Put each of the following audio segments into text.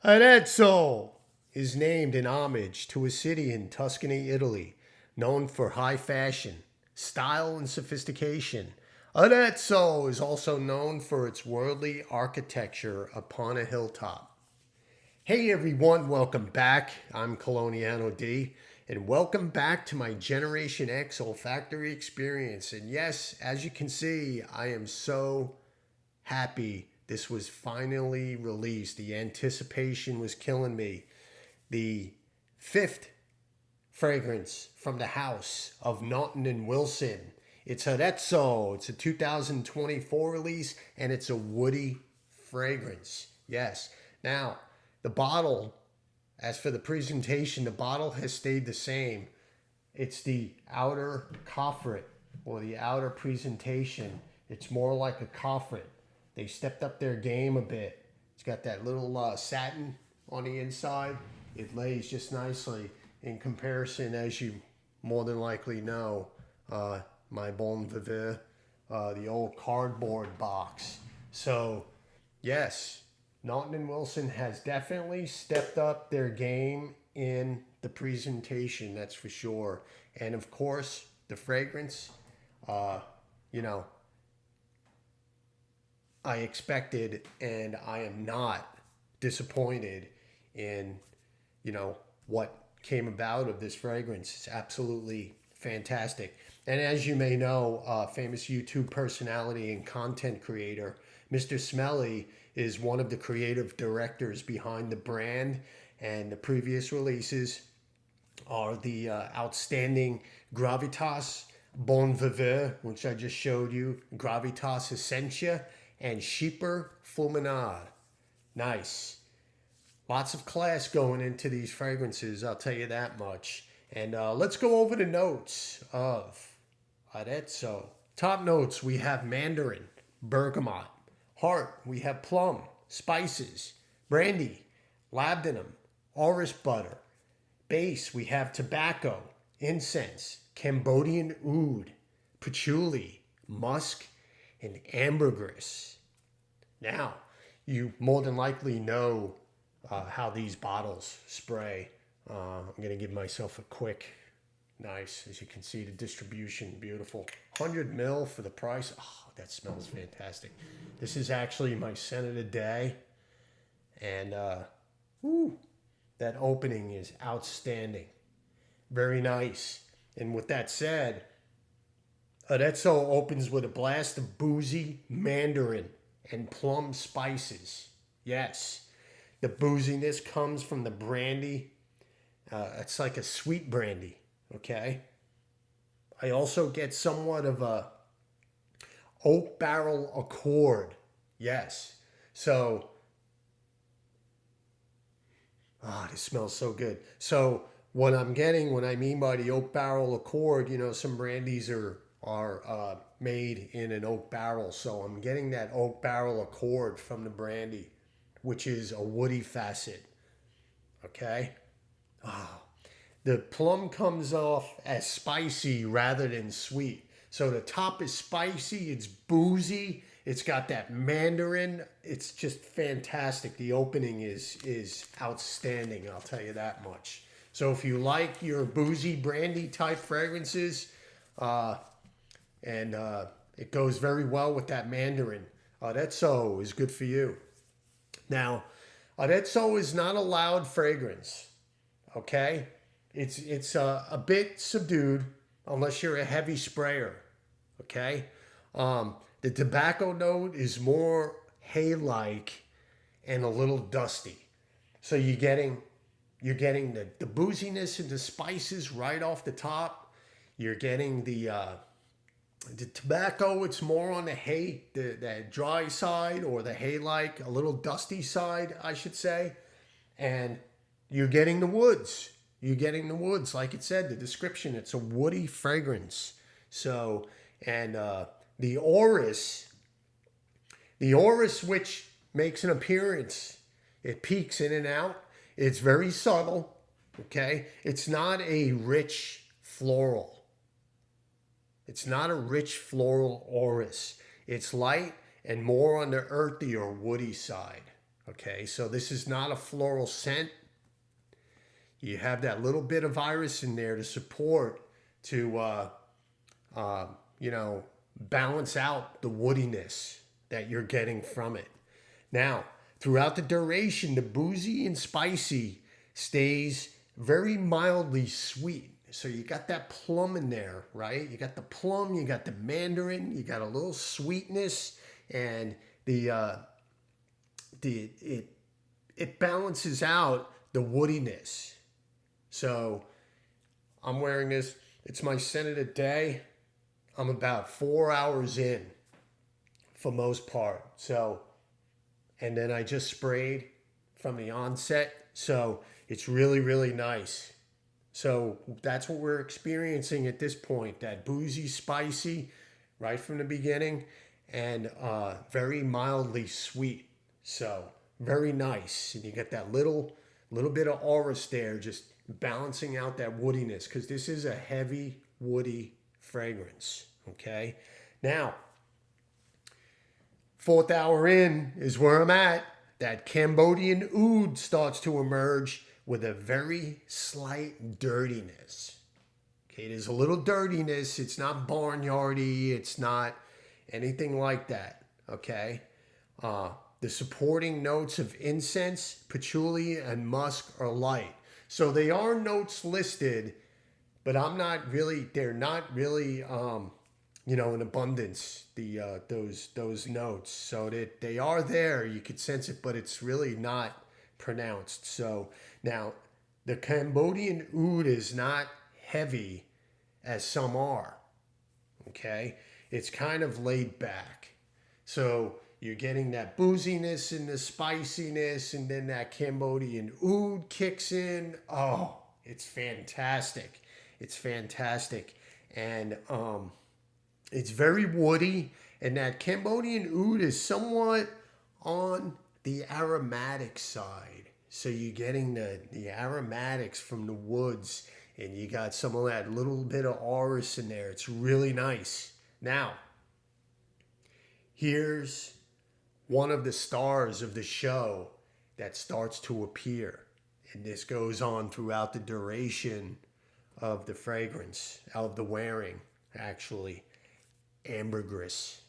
AREZZO is named in homage to a city in Tuscany, Italy, known for high fashion, style, and sophistication. Arezzo is also known for its worldly architecture upon a hilltop. Hey everyone, welcome back. I'm Coloniano D, and welcome back to my Generation X olfactory experience. And yes, as you can see, I am so happy this was finally released. The anticipation was killing me. The fifth fragrance from the house of Naughton and Wilson. It's AREZZO. It's a 2024 release, and it's a woody fragrance. Yes. Now, the bottle, as for the presentation, the bottle has stayed the same. It's the outer coffret or the outer presentation. It's more like a coffret. They stepped up their game a bit. It's got that little satin on the inside. It lays just nicely in comparison, as you more than likely know, my Bon Vivant, the old cardboard box. So, yes, Naughton and Wilson has definitely stepped up their game in the presentation, that's for sure. And of course, the fragrance, you know, I expected, and I am not disappointed in, what came about of this fragrance. It's absolutely fantastic. And as you may know, famous YouTube personality and content creator, Mr. Smelly, is one of the creative directors behind the brand, and the previous releases are the outstanding Gravitas Bon Vivant, which I just showed you, Gravitas Essentia, and Sheeper Fulminade. Nice. Lots of class going into these fragrances, I'll tell you that much. And let's go over the notes of AREZZO. Top notes, we have mandarin, bergamot. Heart, we have plum, spices, brandy, labdanum, orris butter. Base, we have tobacco, incense, Cambodian oud, patchouli, musk, and ambergris. Now, you more than likely know how these bottles spray. I'm going to give myself a quick, nice, as you can see, the distribution, beautiful. 100 mil for the price. Oh, that smells fantastic. This is actually my scent of the day. And, that opening is outstanding. Very nice. And with that said, AREZZO opens with a blast of boozy mandarin and plum spices. Yes, the booziness comes from the brandy. It's like a sweet brandy, okay? I also get somewhat of a oak barrel accord. Yes. So, this smells so good. So what I'm getting, what I mean by the oak barrel accord, some brandies are made in an oak barrel. So I'm getting that oak barrel accord from the brandy, which is a woody facet. Okay? The plum comes off as spicy rather than sweet. So the top is spicy, it's boozy, it's got that mandarin. It's just fantastic. The opening is outstanding, I'll tell you that much. So if you like your boozy brandy type fragrances, and it goes very well with that mandarin, AREZZO is good for you. Now, AREZZO is not a loud fragrance, okay? It's a bit subdued unless you're a heavy sprayer, okay? The tobacco note is more hay-like and a little dusty. So you're getting the booziness and the spices right off the top. You're getting the tobacco, it's more on the hay, the dry side, or the hay-like, a little dusty side, I should say. And you're getting the woods. You're getting the woods. Like it said, the description, it's a woody fragrance. So, and the orris, which makes an appearance, it peeks in and out. It's very subtle, okay? It's not a rich floral. It's not a rich floral orris. It's light and more on the earthy or woody side, Okay, so this is not a floral scent. You have that little bit of iris in there to support, to you know, balance out the woodiness that you're getting from it. Now, throughout the duration, the boozy and spicy stays very mildly sweet. So you got that plum in there, right? You got the plum, you got the mandarin, you got a little sweetness, and it balances out the woodiness. So I'm wearing this. It's my scent of the day. I'm about 4 hours in for most part. So, and then I just sprayed from the onset. So it's really, really nice. So that's what we're experiencing at this point. That boozy, spicy, right from the beginning, and very mildly sweet. So very nice. And you get that little bit of aura there, just balancing out that woodiness, because this is a heavy, woody fragrance. Okay. Now, 4th hour in is where I'm at. That Cambodian oud starts to emerge with a very slight dirtiness. Okay, there's a little dirtiness. It's not barnyardy. It's not anything like that. Okay. The supporting notes of incense, patchouli, and musk are light. So they are notes listed, but they're not really, in abundance, those notes. So that they are there, you could sense it, but it's really not pronounced. So now, the Cambodian oud is not heavy as some are. Okay, it's kind of laid back. So you're getting that booziness and the spiciness, and then that Cambodian oud kicks in. Oh, it's fantastic. It's fantastic. And it's very woody. And that Cambodian oud is somewhat on the aromatic side. So you're getting the aromatics from the woods, and you got some of that little bit of orris in there. It's really nice. Now, here's one of the stars of the show that starts to appear. And this goes on throughout the duration of the fragrance, of the wearing, actually. Ambergris.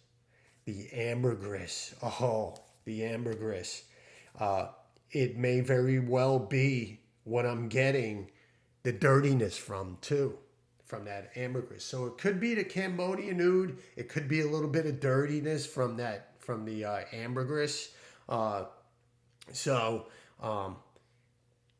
The ambergris. Oh, the ambergris. It may very well be what I'm getting the dirtiness from, too, from that ambergris. So it could be the Cambodian oud. It could be a little bit of dirtiness from the ambergris.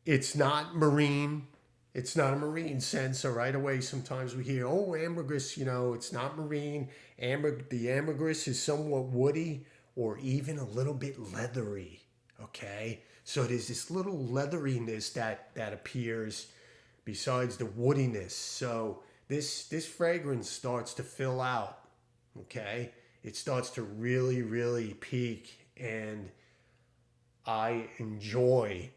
It's not marine. It's not a marine scent. So right away, sometimes we hear, oh, ambergris, it's not marine. The ambergris is somewhat woody or even a little bit leathery. Okay. So there's this little leatheriness that appears besides the woodiness. So this fragrance starts to fill out. Okay. It starts to really, really peak, and I enjoy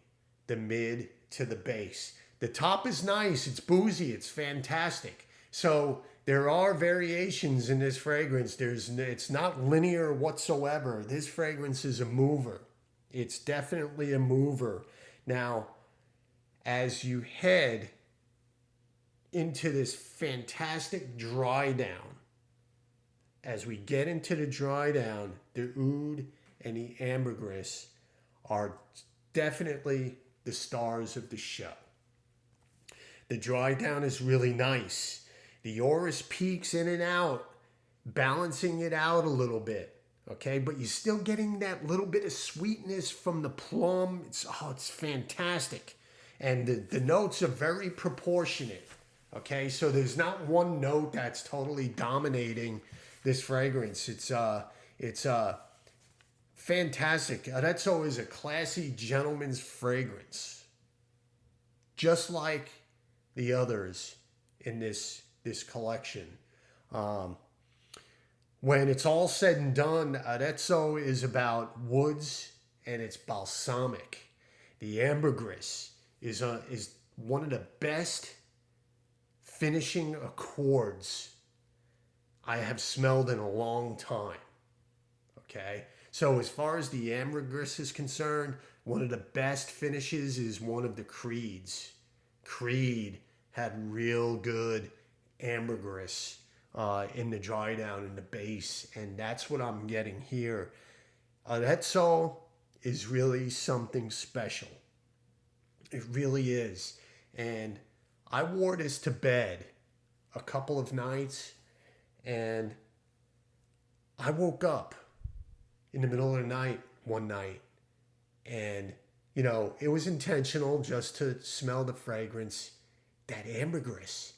the mid to the base. The top is nice. It's boozy. It's fantastic. So there are variations in this fragrance. It's not linear whatsoever. This fragrance is a mover. It's definitely a mover. Now, as you head into this fantastic dry down, as we get into the dry down, the oud and the ambergris are definitely the stars of the show. The dry down is really nice. The orris peaks in and out, balancing it out a little bit. Okay, but you're still getting that little bit of sweetness from the plum. It's fantastic. And the notes are very proportionate. Okay, so there's not one note that's totally dominating this fragrance. It's fantastic. AREZZO is a classy gentleman's fragrance, just like the others in this collection. When it's all said and done, AREZZO is about woods and it's balsamic. The ambergris is one of the best finishing accords I have smelled in a long time. Okay, So as far as the ambergris is concerned, one of the best finishes is one of the Creeds. Creed had real good ambergris in the dry down in the base, and that's what I'm getting here. AREZZO is really something special. It really is. And I wore this to bed a couple of nights, and I woke up in the middle of the night one night, and it was intentional just to smell the fragrance. That ambergris.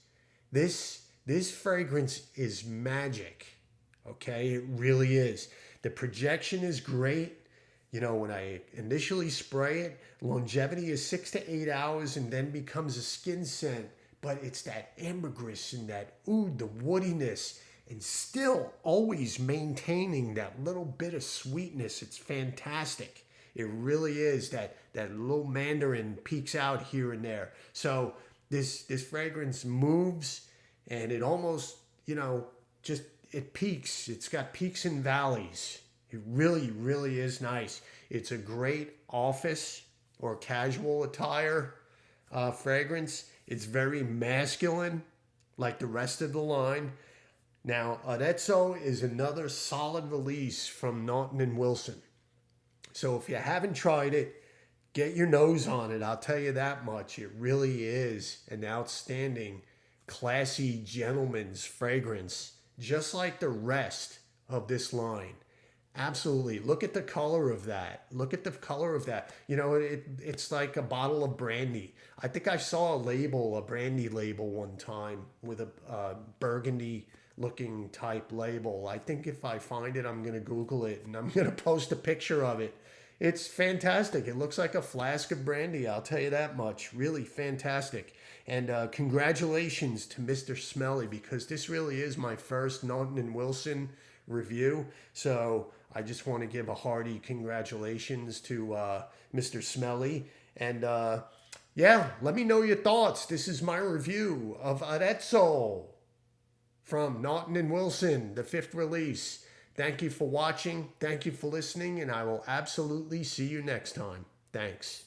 This fragrance is magic. Okay, it really is. The projection is great. When I initially spray it, longevity is 6 to 8 hours and then becomes a skin scent. But it's that ambergris and that oud, the woodiness, and still always maintaining that little bit of sweetness. It's fantastic. It really is. That little mandarin peeks out here and there. So this fragrance moves, and it almost, just it peaks. It's got peaks and valleys. It really, really is nice. It's a great office or casual attire fragrance. It's very masculine, like the rest of the line. Now, AREZZO is another solid release from Naughton and Wilson. So if you haven't tried it, get your nose on it. I'll tell you that much. It really is an outstanding, classy gentleman's fragrance, just like the rest of this line. Absolutely. Look at the color of that. Look at the color of that. It's like a bottle of brandy. I think I saw a brandy label one time with a burgundy looking type label. I think if I find it, I'm going to Google it and I'm going to post a picture of it. It's fantastic. It looks like a flask of brandy. I'll tell you that much. Really fantastic. And congratulations to Mr. Smelly, because this really is my first Naughton and Wilson review. So I just want to give a hearty congratulations to Mr. Smelly. And let me know your thoughts. This is my review of AREZZO from Naughton and Wilson, the 5th release. Thank you for watching. Thank you for listening. And I will absolutely see you next time. Thanks.